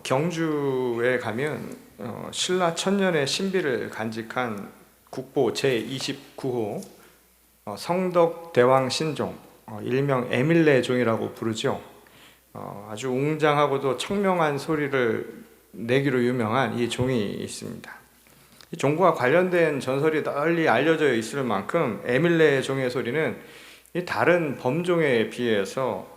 경주에 가면 신라 천년의 신비를 간직한 국보 제29호 성덕대왕 신종, 일명 에밀레 종이라고 부르죠. 아주 웅장하고도 청명한 소리를 내기로 유명한 이 종이 있습니다. 이 종과 관련된 전설이 널리 알려져 있을 만큼 에밀레 종의 소리는 이 다른 범종에 비해서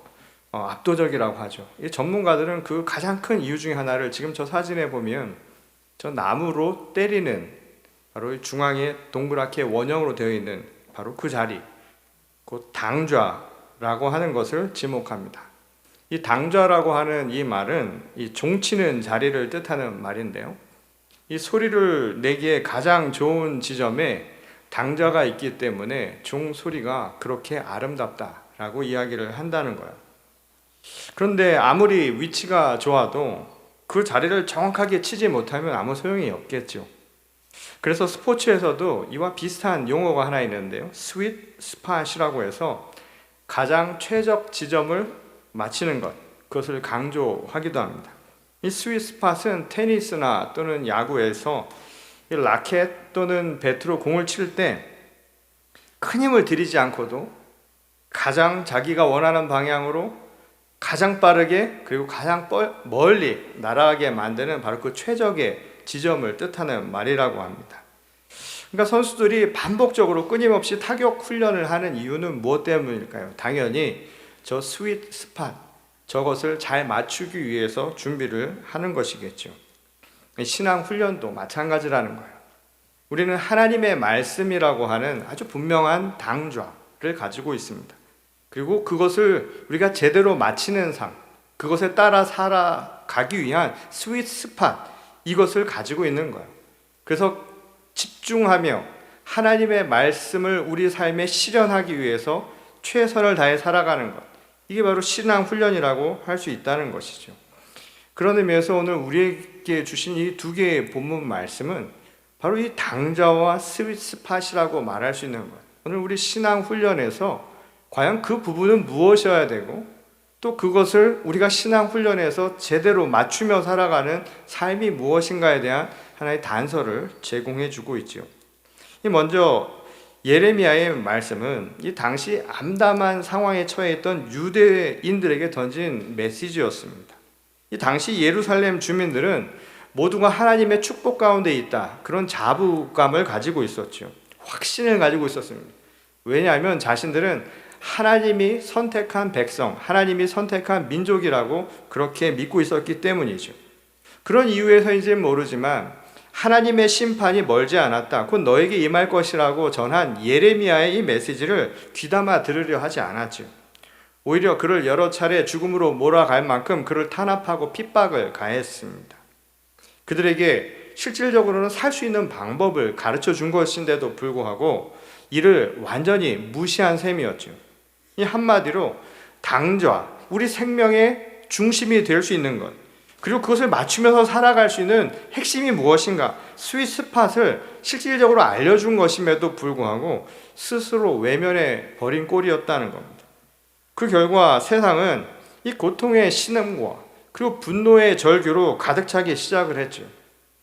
압도적이라고 하죠. 이 전문가들은 그 가장 큰 이유 중에 하나를 지금 저 사진에 보면 저 나무로 때리는 바로 이 중앙에 동그랗게 원형으로 되어 있는 바로 그 자리, 그 당좌라고 하는 것을 지목합니다. 이 당좌라고 하는 이 말은 이 종치는 자리를 뜻하는 말인데요. 이 소리를 내기에 가장 좋은 지점에 당좌가 있기 때문에 종 소리가 그렇게 아름답다라고 이야기를 한다는 거예요. 그런데 아무리 위치가 좋아도 그 자리를 정확하게 치지 못하면 아무 소용이 없겠죠. 그래서 스포츠에서도 이와 비슷한 용어가 하나 있는데요. 스윗 스팟이라고 해서 가장 최적 지점을 맞히는 것, 그것을 강조하기도 합니다. 이 스윗 스팟은 테니스나 또는 야구에서 이 라켓 또는 배트로 공을 칠 때 큰 힘을 들이지 않고도 가장 자기가 원하는 방향으로 가장 빠르게 그리고 가장 멀리 날아가게 만드는 바로 그 최적의 지점을 뜻하는 말이라고 합니다. 그러니까 선수들이 반복적으로 끊임없이 타격 훈련을 하는 이유는 무엇 때문일까요? 당연히 저 스윗 스팟, 저것을 잘 맞추기 위해서 준비를 하는 것이겠죠. 신앙 훈련도 마찬가지라는 거예요. 우리는 하나님의 말씀이라고 하는 아주 분명한 당좌를 가지고 있습니다. 그리고 그것을 우리가 제대로 마치는 삶, 그것에 따라 살아가기 위한 스윗 스팟, 이것을 가지고 있는 거예요. 그래서 집중하며 하나님의 말씀을 우리 삶에 실현하기 위해서 최선을 다해 살아가는 것, 이게 바로 신앙 훈련이라고 할 수 있다는 것이죠. 그런 의미에서 오늘 우리에게 주신 이 두 개의 본문 말씀은 바로 이 당좌와 스윗 스팟이라고 말할 수 있는 거예요. 오늘 우리 신앙 훈련에서 과연 그 부분은 무엇이어야 되고 또 그것을 우리가 신앙 훈련에서 제대로 맞추며 살아가는 삶이 무엇인가에 대한 하나의 단서를 제공해 주고 있지요. 먼저 예레미야의 말씀은 이 당시 암담한 상황에 처해 있던 유대인들에게 던진 메시지였습니다. 이 당시 예루살렘 주민들은 모두가 하나님의 축복 가운데 있다, 그런 자부감을 가지고 있었죠. 확신을 가지고 있었습니다. 왜냐하면 자신들은 하나님이 선택한 백성, 하나님이 선택한 민족이라고 그렇게 믿고 있었기 때문이죠. 그런 이유에서인지는 모르지만 하나님의 심판이 멀지 않았다, 곧 너에게 임할 것이라고 전한 예레미야의 이 메시지를 귀담아 들으려 하지 않았죠. 오히려 그를 여러 차례 죽음으로 몰아갈 만큼 그를 탄압하고 핍박을 가했습니다. 그들에게 실질적으로는 살 수 있는 방법을 가르쳐 준 것인데도 불구하고 이를 완전히 무시한 셈이었죠. 이 한마디로 당좌, 우리 생명의 중심이 될 수 있는 것, 그리고 그것을 맞추면서 살아갈 수 있는 핵심이 무엇인가, 스윗 스팟을 실질적으로 알려준 것임에도 불구하고 스스로 외면해 버린 꼴이었다는 겁니다. 그 결과 세상은 이 고통의 신음과 그리고 분노의 절규로 가득 차기 시작을 했죠.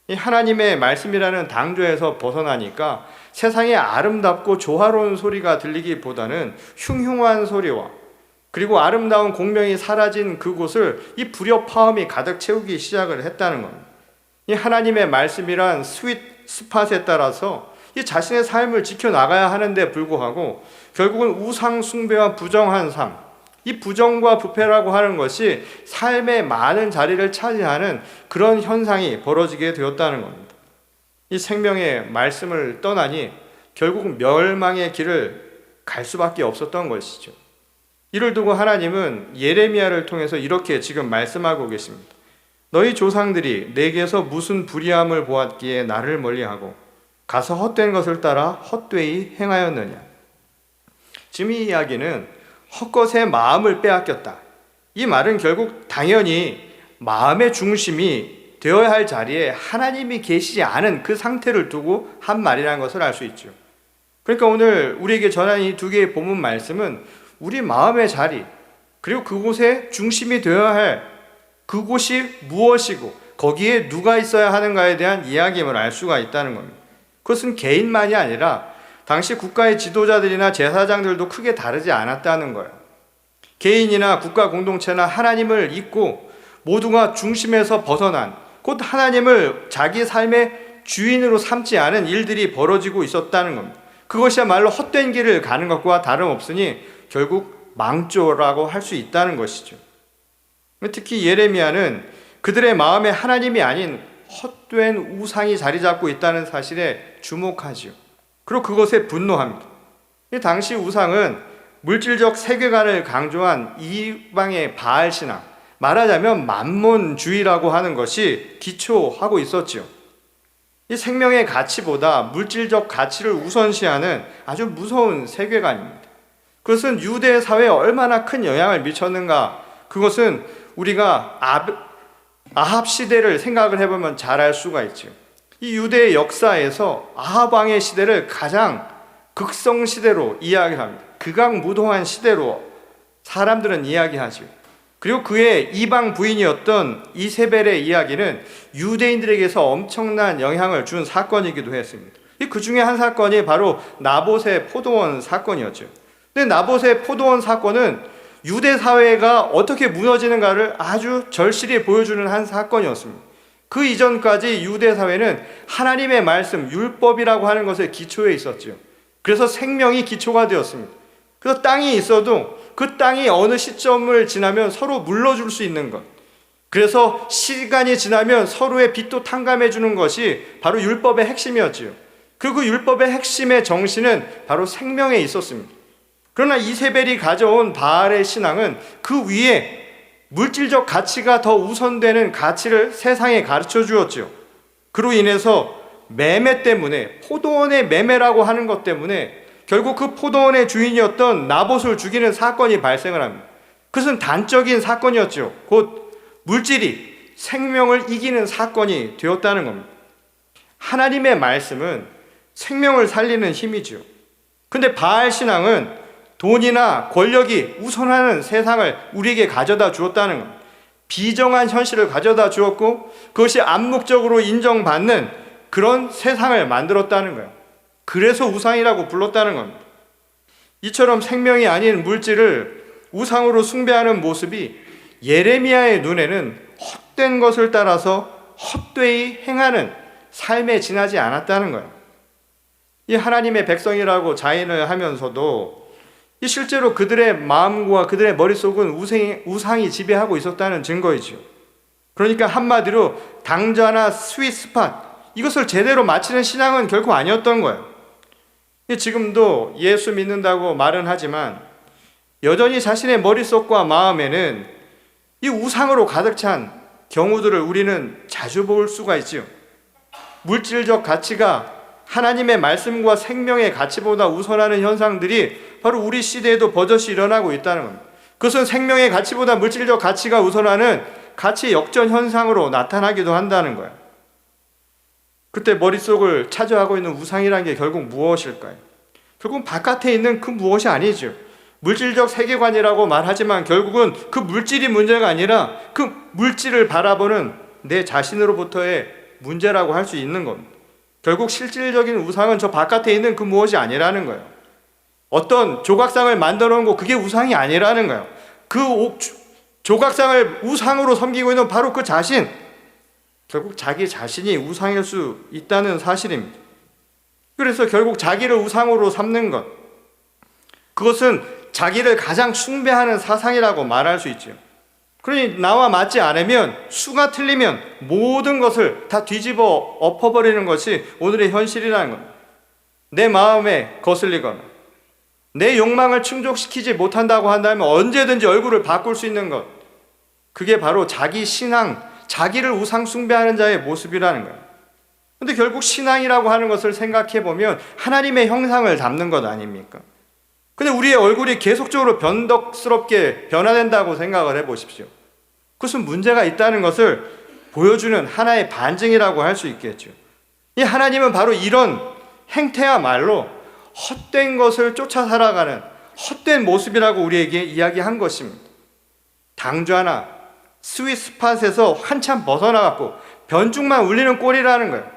이 하나님의 말씀이라는 당좌에서 벗어나니까 세상에 아름답고 조화로운 소리가 들리기보다는 흉흉한 소리와 그리고 아름다운 공명이 사라진 그곳을 이 불협화음이 가득 채우기 시작을 했다는 겁니다. 이 하나님의 말씀이란 스윗 스팟에 따라서 이 자신의 삶을 지켜나가야 하는데 불구하고 결국은 우상 숭배와 부정한 삶, 이 부정과 부패라고 하는 것이 삶의 많은 자리를 차지하는 그런 현상이 벌어지게 되었다는 겁니다. 이 생명의 말씀을 떠나니 결국 멸망의 길을 갈 수밖에 없었던 것이죠. 이를 두고 하나님은 예레미야를 통해서 이렇게 지금 말씀하고 계십니다. 너희 조상들이 내게서 무슨 불의함을 보았기에 나를 멀리하고 가서 헛된 것을 따라 헛되이 행하였느냐. 지금 이 이야기는 헛것에 마음을 빼앗겼다, 이 말은 결국 당연히 마음의 중심이 되어야 할 자리에 하나님이 계시지 않은 그 상태를 두고 한 말이라는 것을 알 수 있죠. 그러니까 오늘 우리에게 전한 이 두 개의 본문 말씀은 우리 마음의 자리, 그리고 그곳에 중심이 되어야 할 그곳이 무엇이고 거기에 누가 있어야 하는가에 대한 이야기임을 알 수가 있다는 겁니다. 그것은 개인만이 아니라 당시 국가의 지도자들이나 제사장들도 크게 다르지 않았다는 거예요. 개인이나 국가 공동체나 하나님을 잊고 모두가 중심에서 벗어난, 곧 하나님을 자기 삶의 주인으로 삼지 않은 일들이 벌어지고 있었다는 겁니다. 그것이야말로 헛된 길을 가는 것과 다름없으니 결국 망조라고 할 수 있다는 것이죠. 특히 예레미야는 그들의 마음에 하나님이 아닌 헛된 우상이 자리 잡고 있다는 사실에 주목하지요. 그리고 그것에 분노합니다. 당시 우상은 물질적 세계관을 강조한 이방의 바알 신앙, 말하자면 만몬주의라고 하는 것이 기초하고 있었지요. 이 생명의 가치보다 물질적 가치를 우선시하는 아주 무서운 세계관입니다. 그것은 유대 사회에 얼마나 큰 영향을 미쳤는가, 그것은 우리가 아합 시대를 생각을 해보면 잘 알 수가 있죠. 이 유대의 역사에서 아합 왕의 시대를 가장 극성 시대로 이야기합니다. 극악무도한 시대로 사람들은 이야기하죠. 그리고 그의 이방 부인이었던 이세벨의 이야기는 유대인들에게서 엄청난 영향을 준 사건이기도 했습니다. 그 중에 한 사건이 바로 나봇의 포도원 사건이었죠. 근데 나봇의 포도원 사건은 유대 사회가 어떻게 무너지는가를 아주 절실히 보여주는 한 사건이었습니다. 그 이전까지 유대 사회는 하나님의 말씀, 율법이라고 하는 것에 기초해 있었죠. 그래서 생명이 기초가 되었습니다. 그래서 땅이 있어도 그 땅이 어느 시점을 지나면 서로 물러줄 수 있는 것, 그래서 시간이 지나면 서로의 빚도 탕감해 주는 것이 바로 율법의 핵심이었지요. 그리고 율법의 핵심의 정신은 바로 생명에 있었습니다. 그러나 이세벨이 가져온 바알의 신앙은 그 위에 물질적 가치가 더 우선되는 가치를 세상에 가르쳐 주었죠. 그로 인해서 매매 때문에, 포도원의 매매라고 하는 것 때문에 결국 그 포도원의 주인이었던 나봇을 죽이는 사건이 발생을 합니다. 그것은 단적인 사건이었죠. 곧 물질이 생명을 이기는 사건이 되었다는 겁니다. 하나님의 말씀은 생명을 살리는 힘이죠. 근데 바알 신앙은 돈이나 권력이 우선하는 세상을 우리에게 가져다 주었다는 겁니다. 비정한 현실을 가져다 주었고 그것이 암묵적으로 인정받는 그런 세상을 만들었다는 거예요. 그래서 우상이라고 불렀다는 겁니다. 이처럼 생명이 아닌 물질을 우상으로 숭배하는 모습이 예레미야의 눈에는 헛된 것을 따라서 헛되이 행하는 삶에 지나지 않았다는 거예요. 이 하나님의 백성이라고 자인을 하면서도 이 실제로 그들의 마음과 그들의 머릿속은 우상이 지배하고 있었다는 증거이죠. 그러니까 한마디로 당좌나 스윗스팟, 이것을 제대로 마치는 신앙은 결코 아니었던 거예요. 지금도 예수 믿는다고 말은 하지만 여전히 자신의 머릿속과 마음에는 이 우상으로 가득 찬 경우들을 우리는 자주 볼 수가 있지요. 물질적 가치가 하나님의 말씀과 생명의 가치보다 우선하는 현상들이 바로 우리 시대에도 버젓이 일어나고 있다는 겁니다. 그것은 생명의 가치보다 물질적 가치가 우선하는 가치 역전 현상으로 나타나기도 한다는 거예요. 그때 머릿속을 차지하고 있는 우상이라는 게 결국 무엇일까요? 결국 바깥에 있는 그 무엇이 아니죠. 물질적 세계관이라고 말하지만 결국은 그 물질이 문제가 아니라 그 물질을 바라보는 내 자신으로부터의 문제라고 할 수 있는 겁니다. 결국 실질적인 우상은 저 바깥에 있는 그 무엇이 아니라는 거예요. 어떤 조각상을 만들어 놓은 거, 그게 우상이 아니라는 거예요. 그 조각상을 우상으로 섬기고 있는 바로 그 자신, 결국 자기 자신이 우상일 수 있다는 사실입니다. 그래서 결국 자기를 우상으로 삼는 것, 그것은 자기를 가장 숭배하는 사상이라고 말할 수 있죠. 그러니 나와 맞지 않으면, 수가 틀리면 모든 것을 다 뒤집어 엎어버리는 것이 오늘의 현실이라는 겁니다. 내 마음에 거슬리거나 내 욕망을 충족시키지 못한다고 한다면 언제든지 얼굴을 바꿀 수 있는 것, 그게 바로 자기 신앙, 자기를 우상 숭배하는 자의 모습이라는 거예요. 근데 결국 신앙이라고 하는 것을 생각해 보면 하나님의 형상을 담는 것 아닙니까? 근데 우리의 얼굴이 계속적으로 변덕스럽게 변화된다고 생각을 해보십시오. 그것은 문제가 있다는 것을 보여주는 하나의 반증이라고 할 수 있겠죠. 이 하나님은 바로 이런 행태야말로 헛된 것을 쫓아 살아가는 헛된 모습이라고 우리에게 이야기한 것입니다. 당좌나 스윗스팟에서 한참 벗어나갖고 변죽만 울리는 꼴이라는 거예요.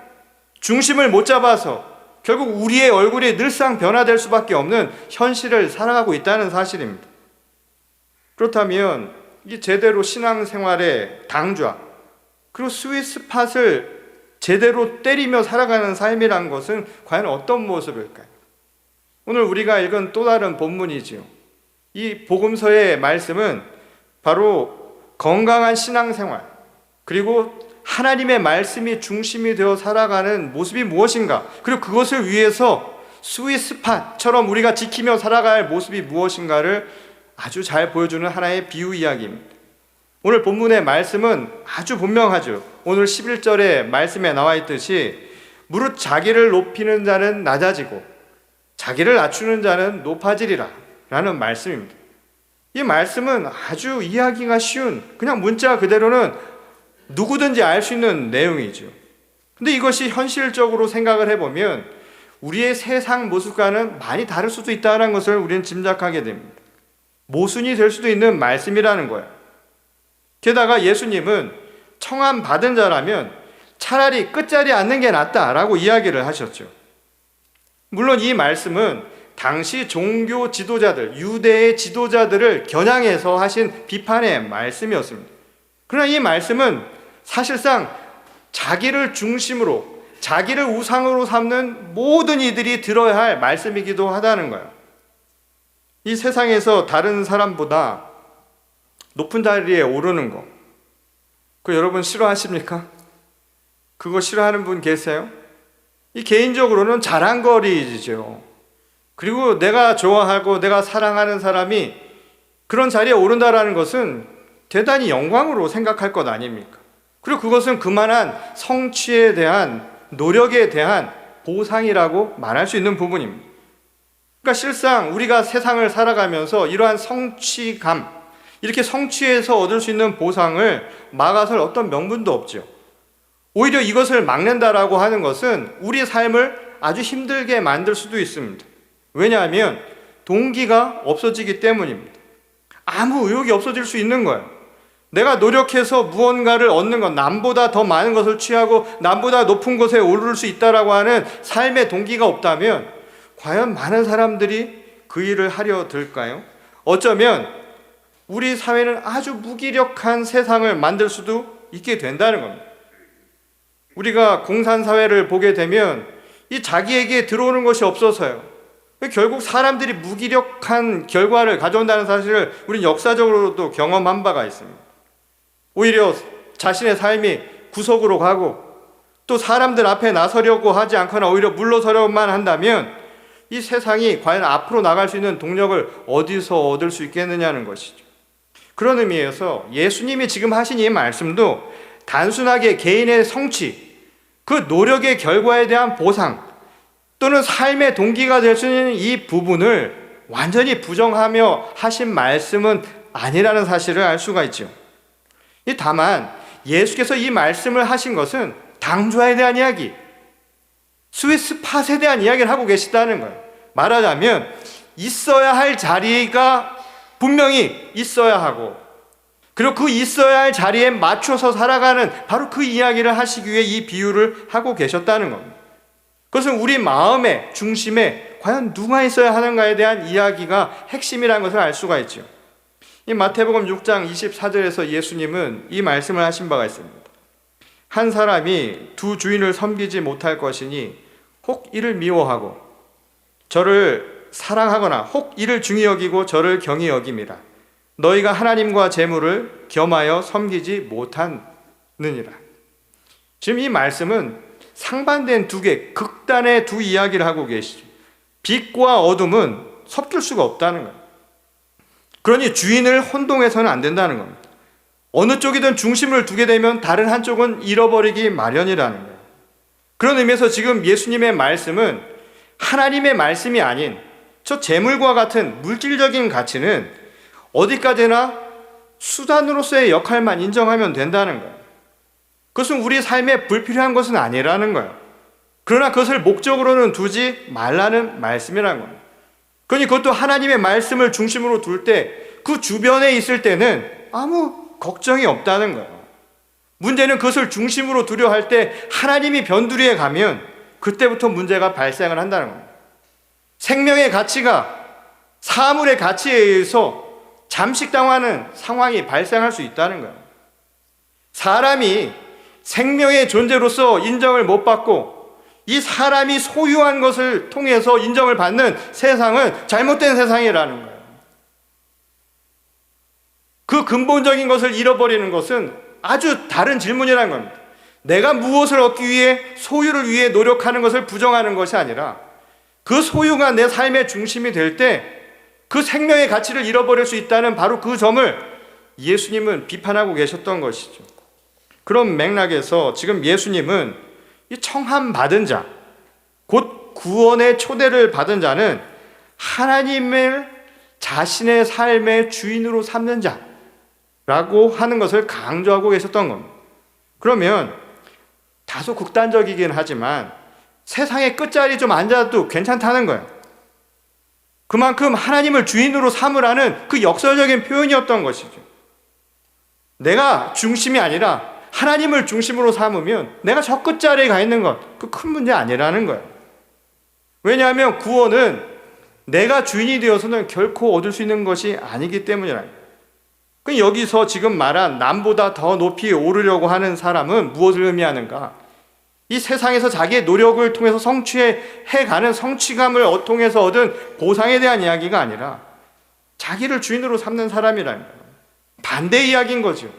중심을 못 잡아서 결국 우리의 얼굴이 늘상 변화될 수밖에 없는 현실을 살아가고 있다는 사실입니다. 그렇다면 이 제대로 신앙생활의 당좌 그리고 스윗스팟을 제대로 때리며 살아가는 삶이란 것은 과연 어떤 모습일까요? 오늘 우리가 읽은 또 다른 본문이지요. 이 복음서의 말씀은 바로 건강한 신앙생활 그리고 하나님의 말씀이 중심이 되어 살아가는 모습이 무엇인가, 그리고 그것을 위해서 스윗스팟처럼 우리가 지키며 살아갈 모습이 무엇인가를 아주 잘 보여주는 하나의 비유 이야기입니다. 오늘 본문의 말씀은 아주 분명하죠. 오늘 11절의 말씀에 나와 있듯이 무릇 자기를 높이는 자는 낮아지고 자기를 낮추는 자는 높아지리라 라는 말씀입니다. 이 말씀은 아주 이해하기가 쉬운, 그냥 문자 그대로는 누구든지 알 수 있는 내용이죠. 근데 이것이 현실적으로 생각을 해보면 우리의 세상 모습과는 많이 다를 수도 있다는 것을 우리는 짐작하게 됩니다. 모순이 될 수도 있는 말씀이라는 거예요. 게다가 예수님은 청함 받은 자라면 차라리 끝자리에 앉는 게 낫다라고 이야기를 하셨죠. 물론 이 말씀은 당시 종교 지도자들, 유대의 지도자들을 겨냥해서 하신 비판의 말씀이었습니다. 그러나 이 말씀은 사실상 자기를 중심으로, 자기를 우상으로 삼는 모든 이들이 들어야 할 말씀이기도 하다는 거예요. 이 세상에서 다른 사람보다 높은 자리에 오르는 거, 그거 여러분 싫어하십니까? 그거 싫어하는 분 계세요? 이 개인적으로는 자랑거리죠. 그리고 내가 좋아하고 내가 사랑하는 사람이 그런 자리에 오른다라는 것은 대단히 영광으로 생각할 것 아닙니까? 그리고 그것은 그만한 성취에 대한 노력에 대한 보상이라고 말할 수 있는 부분입니다. 그러니까 실상 우리가 세상을 살아가면서 이러한 성취감, 이렇게 성취해서 얻을 수 있는 보상을 막아설 어떤 명분도 없죠. 오히려 이것을 막는다라고 하는 것은 우리 삶을 아주 힘들게 만들 수도 있습니다. 왜냐하면 동기가 없어지기 때문입니다. 아무 의욕이 없어질 수 있는 거예요. 내가 노력해서 무언가를 얻는 것, 남보다 더 많은 것을 취하고 남보다 높은 곳에 오를 수 있다라고 하는 삶의 동기가 없다면 과연 많은 사람들이 그 일을 하려 들까요? 어쩌면 우리 사회는 아주 무기력한 세상을 만들 수도 있게 된다는 겁니다. 우리가 공산사회를 보게 되면 이 자기에게 들어오는 것이 없어서요. 결국 사람들이 무기력한 결과를 가져온다는 사실을 우리는 역사적으로도 경험한 바가 있습니다. 오히려 자신의 삶이 구석으로 가고 또 사람들 앞에 나서려고 하지 않거나 오히려 물러서려고만 한다면 이 세상이 과연 앞으로 나갈 수 있는 동력을 어디서 얻을 수 있겠느냐는 것이죠. 그런 의미에서 예수님이 지금 하신 이 말씀도 단순하게 개인의 성취, 그 노력의 결과에 대한 보상 또는 삶의 동기가 될 수 있는 이 부분을 완전히 부정하며 하신 말씀은 아니라는 사실을 알 수가 있죠. 다만 예수께서 이 말씀을 하신 것은 당좌에 대한 이야기, 스윗스팟에 대한 이야기를 하고 계시다는 거예요. 말하자면 있어야 할 자리가 분명히 있어야 하고, 그리고 그 있어야 할 자리에 맞춰서 살아가는 바로 그 이야기를 하시기 위해 이 비유를 하고 계셨다는 겁니다. 그것은 우리 마음의 중심에 과연 누가 있어야 하는가에 대한 이야기가 핵심이라는 것을 알 수가 있죠. 이 마태복음 6장 24절에서 예수님은 이 말씀을 하신 바가 있습니다. 한 사람이 두 주인을 섬기지 못할 것이니 혹 이를 미워하고 저를 사랑하거나 혹 이를 중히 여기고 저를 경히 여김이라. 너희가 하나님과 재물을 겸하여 섬기지 못하느니라. 지금 이 말씀은 상반된 두 개, 극단의 두 이야기를 하고 계시죠. 빛과 어둠은 섞일 수가 없다는 거예요. 그러니 주인을 혼동해서는 안 된다는 겁니다. 어느 쪽이든 중심을 두게 되면 다른 한쪽은 잃어버리기 마련이라는 거예요. 그런 의미에서 지금 예수님의 말씀은 하나님의 말씀이 아닌 저 재물과 같은 물질적인 가치는 어디까지나 수단으로서의 역할만 인정하면 된다는 거예요. 그것은 우리 삶에 불필요한 것은 아니라는 거예요. 그러나 그것을 목적으로는 두지 말라는 말씀이라는 겁니다. 그러니 그것도 하나님의 말씀을 중심으로 둘 때 그 주변에 있을 때는 아무 걱정이 없다는 거예요. 문제는 그것을 중심으로 두려 할 때 하나님이 변두리에 가면 그때부터 문제가 발생을 한다는 겁니다. 생명의 가치가 사물의 가치에 의해서 잠식당하는 상황이 발생할 수 있다는 거예요. 사람이 생명의 존재로서 인정을 못 받고 이 사람이 소유한 것을 통해서 인정을 받는 세상은 잘못된 세상이라는 거예요. 그 근본적인 것을 잃어버리는 것은 아주 다른 질문이라는 겁니다. 내가 무엇을 얻기 위해 소유를 위해 노력하는 것을 부정하는 것이 아니라 그 소유가 내 삶의 중심이 될 때 그 생명의 가치를 잃어버릴 수 있다는 바로 그 점을 예수님은 비판하고 계셨던 것이죠. 그런 맥락에서 지금 예수님은 이 청함 받은 자, 곧 구원의 초대를 받은 자는 하나님을 자신의 삶의 주인으로 삼는 자라고 하는 것을 강조하고 계셨던 겁니다. 그러면 다소 극단적이긴 하지만 세상의 끝자리 좀 앉아도 괜찮다는 거예요. 그만큼 하나님을 주인으로 삼으라는 그 역설적인 표현이었던 것이죠. 내가 중심이 아니라 하나님을 중심으로 삼으면 내가 저 끝자리에 가 있는 것, 그 큰 문제 아니라는 거예요. 왜냐하면 구원은 내가 주인이 되어서는 결코 얻을 수 있는 것이 아니기 때문이라는 거예요. 여기서 지금 말한 남보다 더 높이 오르려고 하는 사람은 무엇을 의미하는가? 이 세상에서 자기의 노력을 통해서 성취해가는 성취감을 통해서 얻은 보상에 대한 이야기가 아니라 자기를 주인으로 삼는 사람이라는 거예요. 반대 이야기인 거죠.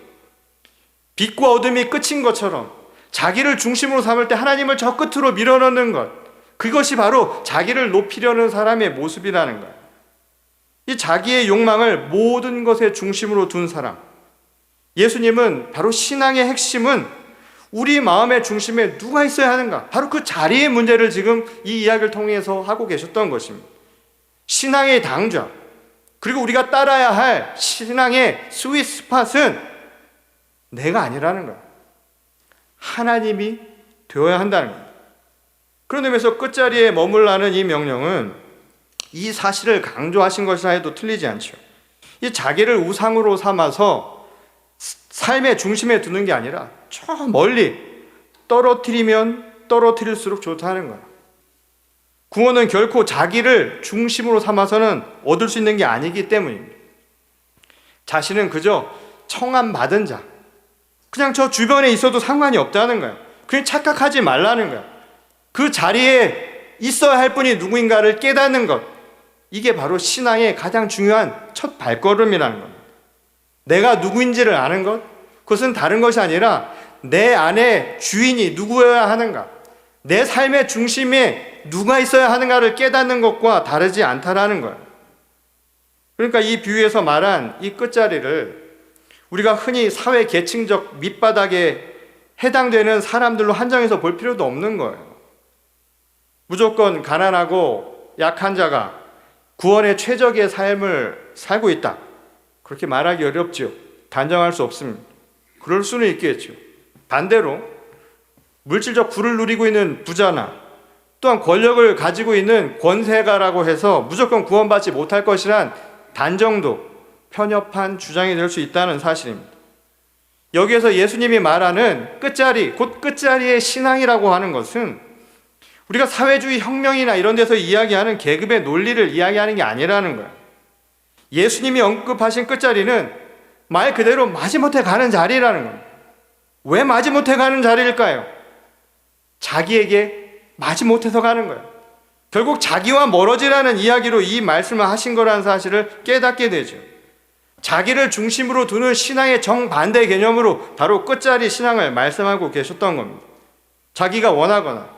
빛과 어둠이 끝인 것처럼 자기를 중심으로 삼을 때 하나님을 저 끝으로 밀어넣는 것, 그것이 바로 자기를 높이려는 사람의 모습이라는 거예요. 이 자기의 욕망을 모든 것의 중심으로 둔 사람, 예수님은 바로 신앙의 핵심은 우리 마음의 중심에 누가 있어야 하는가? 바로 그 자리의 문제를 지금 이 이야기를 통해서 하고 계셨던 것입니다. 신앙의 당좌, 그리고 우리가 따라야 할 신앙의 스윗 스팟은 내가 아니라는 거야. 하나님이 되어야 한다는 거야. 그런 의미에서 끝자리에 머물라는 이 명령은 이 사실을 강조하신 것이라 해도 틀리지 않죠. 이 자기를 우상으로 삼아서 삶의 중심에 두는 게 아니라 저 멀리 떨어뜨리면 떨어뜨릴수록 좋다는 거예요. 구원은 결코 자기를 중심으로 삼아서는 얻을 수 있는 게 아니기 때문입니다. 자신은 그저 청함 받은 자, 그냥 저 주변에 있어도 상관이 없다는 거예요. 그냥 착각하지 말라는 거예요. 그 자리에 있어야 할 분이 누구인가를 깨닫는 것, 이게 바로 신앙의 가장 중요한 첫 발걸음이라는 겁니다. 내가 누구인지를 아는 것, 그것은 다른 것이 아니라 내 안에 주인이 누구여야 하는가, 내 삶의 중심에 누가 있어야 하는가를 깨닫는 것과 다르지 않다라는 거예요. 그러니까 이 비유에서 말한 이 끝자리를 우리가 흔히 사회 계층적 밑바닥에 해당되는 사람들로 한정해서 볼 필요도 없는 거예요. 무조건 가난하고 약한 자가 구원의 최적의 삶을 살고 있다, 그렇게 말하기 어렵죠. 단정할 수 없습니다. 그럴 수는 있겠죠. 반대로 물질적 부를 누리고 있는 부자나 또한 권력을 가지고 있는 권세가라고 해서 무조건 구원받지 못할 것이란 단정도 편협한 주장이 될 수 있다는 사실입니다. 여기에서 예수님이 말하는 끝자리, 곧 끝자리의 신앙이라고 하는 것은 우리가 사회주의 혁명이나 이런 데서 이야기하는 계급의 논리를 이야기하는 게 아니라는 거예요. 예수님이 언급하신 끝자리는 말 그대로 마지못해 가는 자리라는 겁니다. 왜 마지못해 가는 자리일까요? 자기에게 마지못해서 가는 거예요. 결국 자기와 멀어지라는 이야기로 이 말씀을 하신 거라는 사실을 깨닫게 되죠. 자기를 중심으로 두는 신앙의 정반대 개념으로 바로 끝자리 신앙을 말씀하고 계셨던 겁니다. 자기가 원하거나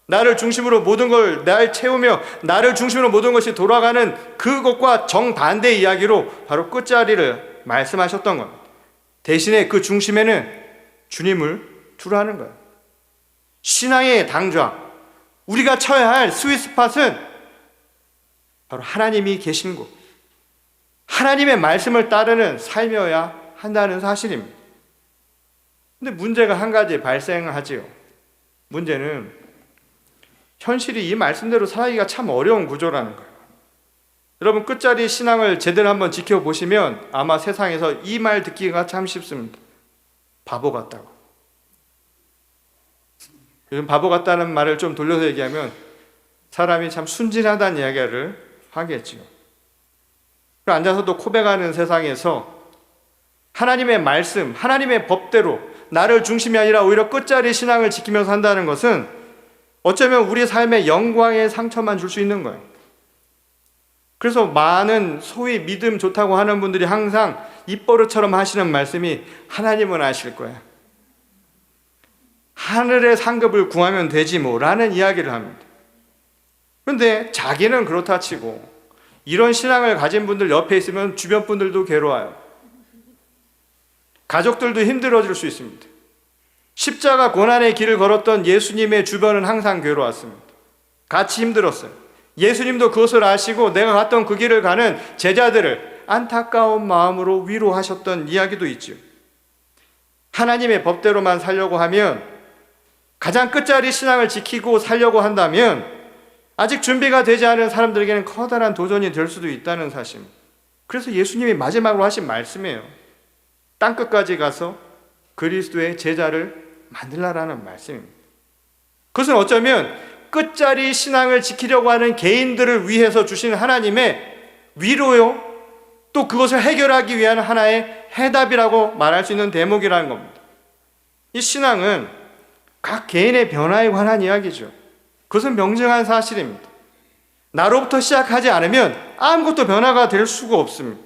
나를 중심으로 모든 걸 날 채우며 나를 중심으로 모든 것이 돌아가는 그것과 정반대 이야기로 바로 끝자리를 말씀하셨던 겁니다. 대신에 그 중심에는 주님을 두라는 거예요. 신앙의 당좌, 우리가 쳐야 할 스윗스팟은 바로 하나님이 계신 곳, 하나님의 말씀을 따르는 삶이어야 한다는 사실입니다. 근데 문제가 한 가지 발생하지요. 문제는 현실이 이 말씀대로 살기가 참 어려운 구조라는 거예요. 여러분, 끝자리 신앙을 제대로 한번 지켜보시면 아마 세상에서 이 말 듣기가 참 쉽습니다. 바보 같다고. 요즘 바보 같다는 말을 좀 돌려서 얘기하면 사람이 참 순진하다는 이야기를 하겠지요. 앉아서도 코백하는 세상에서 하나님의 말씀, 하나님의 법대로 나를 중심이 아니라 오히려 끝자리 신앙을 지키면서 한다는 것은 어쩌면 우리 삶의 영광에 상처만 줄 수 있는 거예요. 그래서 많은 소위 믿음 좋다고 하는 분들이 항상 입버릇처럼 하시는 말씀이 하나님은 아실 거야. 하늘의 상급을 구하면 되지 뭐라는 이야기를 합니다. 그런데 자기는 그렇다 치고 이런 신앙을 가진 분들 옆에 있으면 주변 분들도 괴로워요. 가족들도 힘들어질 수 있습니다. 십자가 고난의 길을 걸었던 예수님의 주변은 항상 괴로웠습니다. 같이 힘들었어요. 예수님도 그것을 아시고 내가 갔던 그 길을 가는 제자들을 안타까운 마음으로 위로하셨던 이야기도 있죠. 하나님의 법대로만 살려고 하면, 가장 끝자리 신앙을 지키고 살려고 한다면 아직 준비가 되지 않은 사람들에게는 커다란 도전이 될 수도 있다는 사실. 그래서 예수님이 마지막으로 하신 말씀이에요. 땅끝까지 가서 그리스도의 제자를 만들라라는 말씀입니다. 그것은 어쩌면 끝자리 신앙을 지키려고 하는 개인들을 위해서 주신 하나님의 위로요, 또 그것을 해결하기 위한 하나의 해답이라고 말할 수 있는 대목이라는 겁니다. 이 신앙은 각 개인의 변화에 관한 이야기죠. 그것은 명정한 사실입니다. 나로부터 시작하지 않으면 아무것도 변화가 될 수가 없습니다.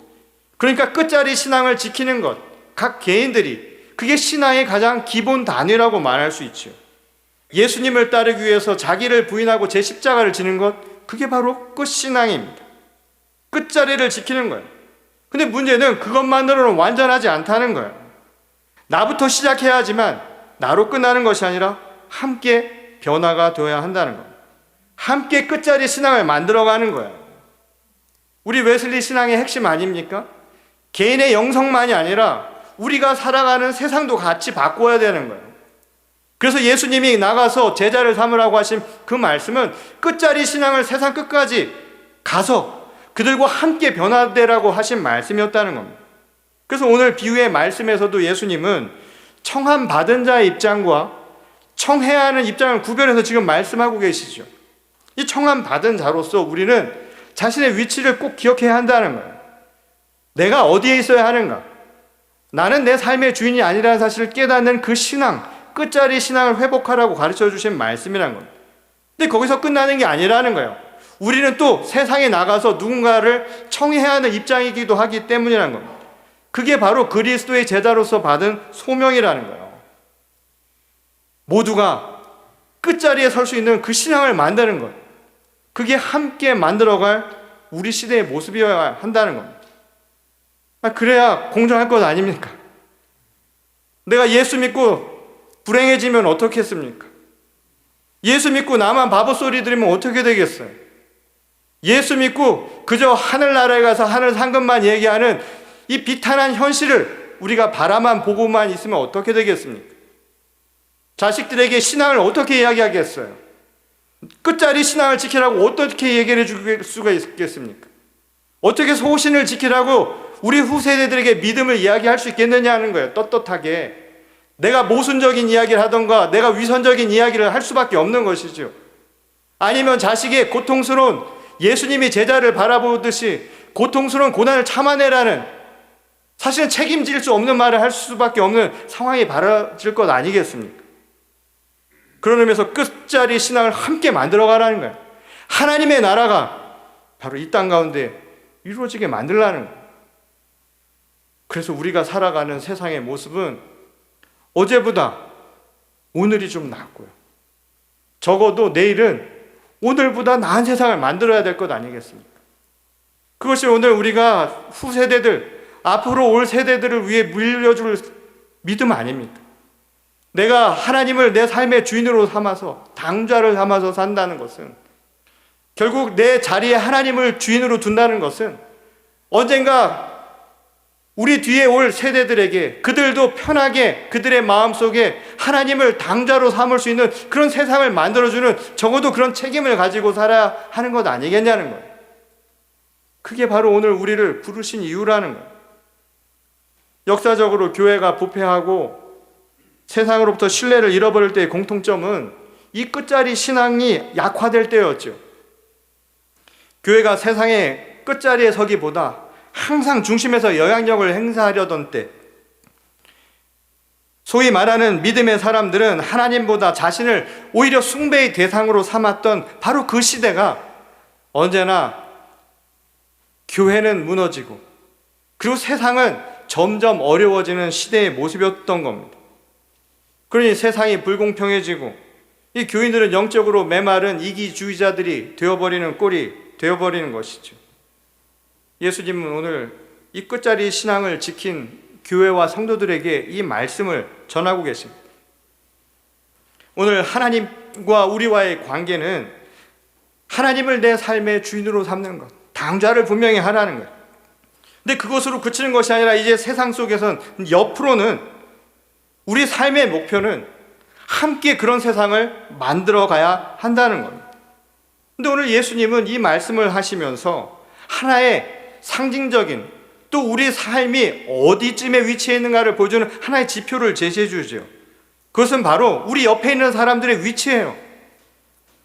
그러니까 끝자리 신앙을 지키는 것, 각 개인들이, 그게 신앙의 가장 기본 단위라고 말할 수 있죠. 예수님을 따르기 위해서 자기를 부인하고 제 십자가를 지는 것, 그게 바로 끝신앙입니다. 끝자리를 지키는 거예요. 근데 문제는 그것만으로는 완전하지 않다는 거예요. 나부터 시작해야 하지만 나로 끝나는 것이 아니라 함께 변화가 되어야 한다는 거예요. 함께 끝자리 신앙을 만들어가는 거예요. 우리 웨슬리 신앙의 핵심 아닙니까? 개인의 영성만이 아니라 우리가 살아가는 세상도 같이 바꿔야 되는 거예요. 그래서 예수님이 나가서 제자를 삼으라고 하신 그 말씀은 끝자리 신앙을 세상 끝까지 가서 그들과 함께 변화되라고 하신 말씀이었다는 겁니다. 그래서 오늘 비유의 말씀에서도 예수님은 청함 받은 자의 입장과 청해야 하는 입장을 구별해서 지금 말씀하고 계시죠. 이 청함 받은 자로서 우리는 자신의 위치를 꼭 기억해야 한다는 거예요. 내가 어디에 있어야 하는가? 나는 내 삶의 주인이 아니라는 사실을 깨닫는 그 신앙, 끝자리 신앙을 회복하라고 가르쳐 주신 말씀이란 겁니다. 근데 거기서 끝나는 게 아니라는 거예요. 우리는 또 세상에 나가서 누군가를 청해야 하는 입장이기도 하기 때문이라는 겁니다. 그게 바로 그리스도의 제자로서 받은 소명이라는 거예요. 모두가 끝자리에 설 수 있는 그 신앙을 만드는 것, 그게 함께 만들어갈 우리 시대의 모습이어야 한다는 겁니다. 그래야 공정할 것 아닙니까? 내가 예수 믿고 불행해지면 어떻겠습니까? 예수 믿고 나만 바보 소리 들으면 어떻게 되겠어요? 예수 믿고 그저 하늘나라에 가서 하늘 상급만 얘기하는 이 비탄한 현실을 우리가 바라만 보고만 있으면 어떻게 되겠습니까? 자식들에게 신앙을 어떻게 이야기하겠어요? 끝자리 신앙을 지키라고 어떻게 얘기를 해줄 수가 있겠습니까? 어떻게 소신을 지키라고 우리 후세대들에게 믿음을 이야기할 수 있겠느냐 하는 거예요. 떳떳하게 내가 모순적인 이야기를 하던가 내가 위선적인 이야기를 할 수밖에 없는 것이죠. 아니면 자식의 고통스러운, 예수님이 제자를 바라보듯이 고통스러운 고난을 참아내라는, 사실은 책임질 수 없는 말을 할 수밖에 없는 상황이 벌어질 것 아니겠습니까? 그런 의미에서 끝자리 신앙을 함께 만들어가라는 거예요. 하나님의 나라가 바로 이 땅 가운데 이루어지게 만들라는 거예요. 그래서 우리가 살아가는 세상의 모습은 어제보다 오늘이 좀 낫고요. 적어도 내일은 오늘보다 나은 세상을 만들어야 될 것 아니겠습니까? 그것이 오늘 우리가 후세대들, 앞으로 올 세대들을 위해 물려줄 믿음 아닙니까? 내가 하나님을 내 삶의 주인으로 삼아서, 당좌를 삼아서 산다는 것은, 결국 내 자리에 하나님을 주인으로 둔다는 것은 언젠가 우리 뒤에 올 세대들에게 그들도 편하게 그들의 마음속에 하나님을 당좌로 삼을 수 있는 그런 세상을 만들어주는, 적어도 그런 책임을 가지고 살아야 하는 것 아니겠냐는 거예요. 그게 바로 오늘 우리를 부르신 이유라는 거예요. 역사적으로 교회가 부패하고 세상으로부터 신뢰를 잃어버릴 때의 공통점은 이 끝자리 신앙이 약화될 때였죠. 교회가 세상의 끝자리에 서기보다 항상 중심에서 영향력을 행사하려던 때, 소위 말하는 믿음의 사람들은 하나님보다 자신을 오히려 숭배의 대상으로 삼았던 바로 그 시대가 언제나 교회는 무너지고 그리고 세상은 점점 어려워지는 시대의 모습이었던 겁니다. 그러니 세상이 불공평해지고 이 교인들은 영적으로 메마른 이기주의자들이 되어버리는 꼴이 되어버리는 것이죠. 예수님은 오늘 이 끝자리 신앙을 지킨 교회와 성도들에게 이 말씀을 전하고 계십니다. 오늘 하나님과 우리와의 관계는 하나님을 내 삶의 주인으로 삼는 것, 당좌를 분명히 하라는 거예요. 근데 그것으로 그치는 것이 아니라 이제 세상 속에선 옆으로는 우리 삶의 목표는 함께 그런 세상을 만들어 가야 한다는 겁니다. 근데 오늘 예수님은 이 말씀을 하시면서 하나의 상징적인, 또 우리 삶이 어디쯤에 위치해 있는가를 보여주는 하나의 지표를 제시해 주죠. 그것은 바로 우리 옆에 있는 사람들의 위치예요.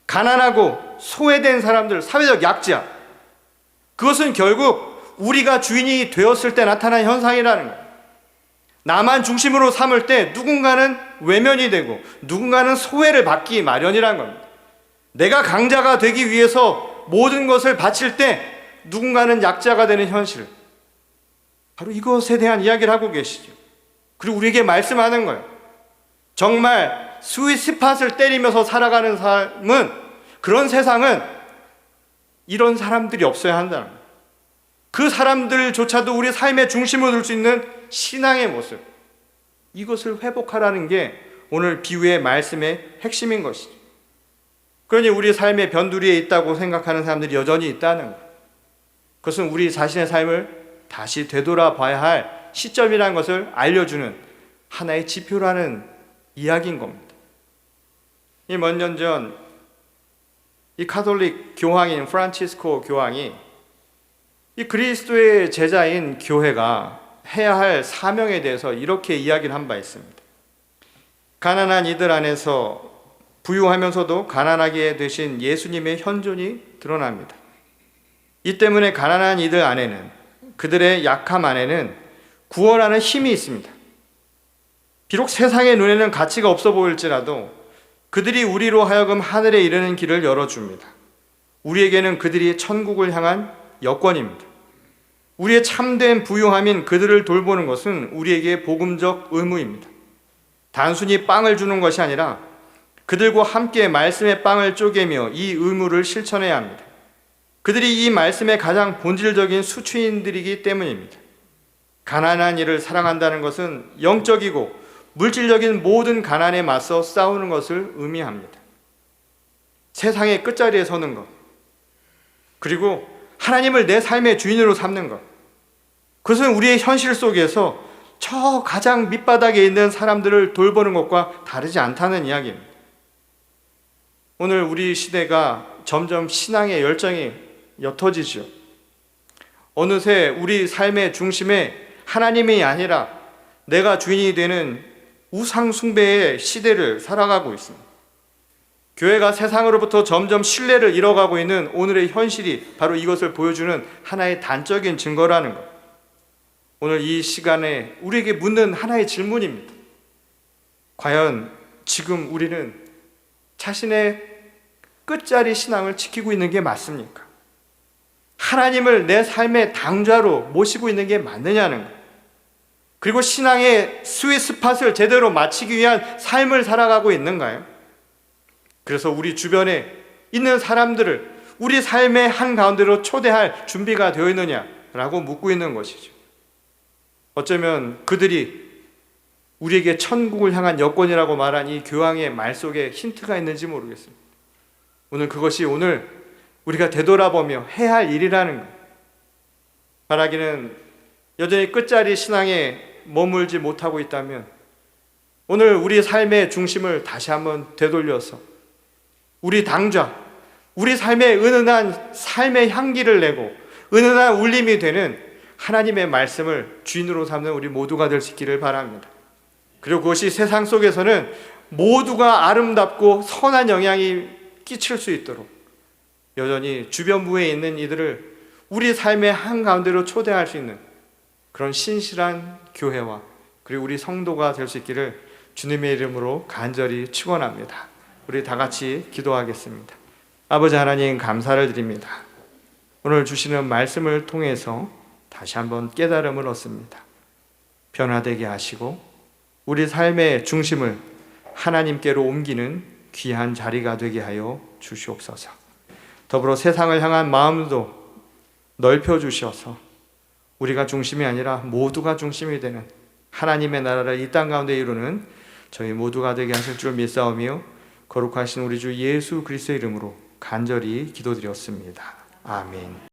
가난하고 소외된 사람들, 사회적 약자, 그것은 결국 우리가 주인이 되었을 때 나타난 현상이라는 거예요. 나만 중심으로 삼을 때 누군가는 외면이 되고 누군가는 소외를 받기 마련이라는 겁니다. 내가 강자가 되기 위해서 모든 것을 바칠 때 누군가는 약자가 되는 현실, 바로 이것에 대한 이야기를 하고 계시죠. 그리고 우리에게 말씀하는 거예요. 정말 스윗스팟을 때리면서 살아가는 삶은, 그런 세상은 이런 사람들이 없어야 한다는 거예요. 그 사람들조차도 우리 삶의 중심을 둘 수 있는 신앙의 모습, 이것을 회복하라는 게 오늘 비유의 말씀의 핵심인 것이죠. 그러니 우리 삶의 변두리에 있다고 생각하는 사람들이 여전히 있다는 거예요. 그것은 우리 자신의 삶을 다시 되돌아봐야 할 시점이라는 것을 알려주는 하나의 지표라는 이야기인 겁니다. 이 몇 년 전 이 가톨릭 교황인 프란치스코 교황이 이 그리스도의 제자인 교회가 해야 할 사명에 대해서 이렇게 이야기를 한 바 있습니다. 가난한 이들 안에서 부유하면서도 가난하게 되신 예수님의 현존이 드러납니다. 이 때문에 가난한 이들 안에는, 그들의 약함 안에는 구원하는 힘이 있습니다. 비록 세상의 눈에는 가치가 없어 보일지라도 그들이 우리로 하여금 하늘에 이르는 길을 열어줍니다. 우리에게는 그들이 천국을 향한 여권입니다. 우리의 참된 부유함인 그들을 돌보는 것은 우리에게 복음적 의무입니다. 단순히 빵을 주는 것이 아니라 그들과 함께 말씀의 빵을 쪼개며 이 의무를 실천해야 합니다. 그들이 이 말씀의 가장 본질적인 수취인들이기 때문입니다. 가난한 이를 사랑한다는 것은 영적이고 물질적인 모든 가난에 맞서 싸우는 것을 의미합니다. 세상의 끝자리에 서는 것, 그리고 하나님을 내 삶의 주인으로 삼는 것, 그것은 우리의 현실 속에서 저 가장 밑바닥에 있는 사람들을 돌보는 것과 다르지 않다는 이야기입니다. 오늘 우리 시대가 점점 신앙의 열정이 옅어지죠. 어느새 우리 삶의 중심에 하나님이 아니라 내가 주인이 되는 우상 숭배의 시대를 살아가고 있습니다. 교회가 세상으로부터 점점 신뢰를 잃어가고 있는 오늘의 현실이 바로 이것을 보여주는 하나의 단적인 증거라는 것. 오늘 이 시간에 우리에게 묻는 하나의 질문입니다. 과연 지금 우리는 자신의 끝자리 신앙을 지키고 있는 게 맞습니까? 하나님을 내 삶의 당좌로 모시고 있는 게 맞느냐는 것. 그리고 신앙의 스윗스팟을 제대로 마치기 위한 삶을 살아가고 있는가요? 그래서 우리 주변에 있는 사람들을 우리 삶의 한가운데로 초대할 준비가 되어 있느냐라고 묻고 있는 것이죠. 어쩌면 그들이 우리에게 천국을 향한 여권이라고 말한 이 교황의 말 속에 힌트가 있는지 모르겠습니다. 오늘 그것이 오늘 우리가 되돌아보며 해야 할 일이라는 것. 말하기는 여전히 끝자리 신앙에 머물지 못하고 있다면 오늘 우리 삶의 중심을 다시 한번 되돌려서 우리 당좌, 우리 삶에 은은한 삶의 향기를 내고 은은한 울림이 되는 하나님의 말씀을 주인으로 삼는 우리 모두가 될 수 있기를 바랍니다. 그리고 그것이 세상 속에서는 모두가 아름답고 선한 영향이 끼칠 수 있도록 여전히 주변부에 있는 이들을 우리 삶의 한가운데로 초대할 수 있는 그런 신실한 교회와 그리고 우리 성도가 될 수 있기를 주님의 이름으로 간절히 축원합니다. 우리 다 같이 기도하겠습니다. 아버지 하나님, 감사를 드립니다. 오늘 주시는 말씀을 통해서 다시 한번 깨달음을 얻습니다. 변화되게 하시고 우리 삶의 중심을 하나님께로 옮기는 귀한 자리가 되게 하여 주시옵소서. 더불어 세상을 향한 마음도 넓혀 주셔서 우리가 중심이 아니라 모두가 중심이 되는 하나님의 나라를 이 땅 가운데 이루는 저희 모두가 되게 하실 줄 믿사오며 거룩하신 우리 주 예수 그리스도의 이름으로 간절히 기도드렸습니다. 아멘.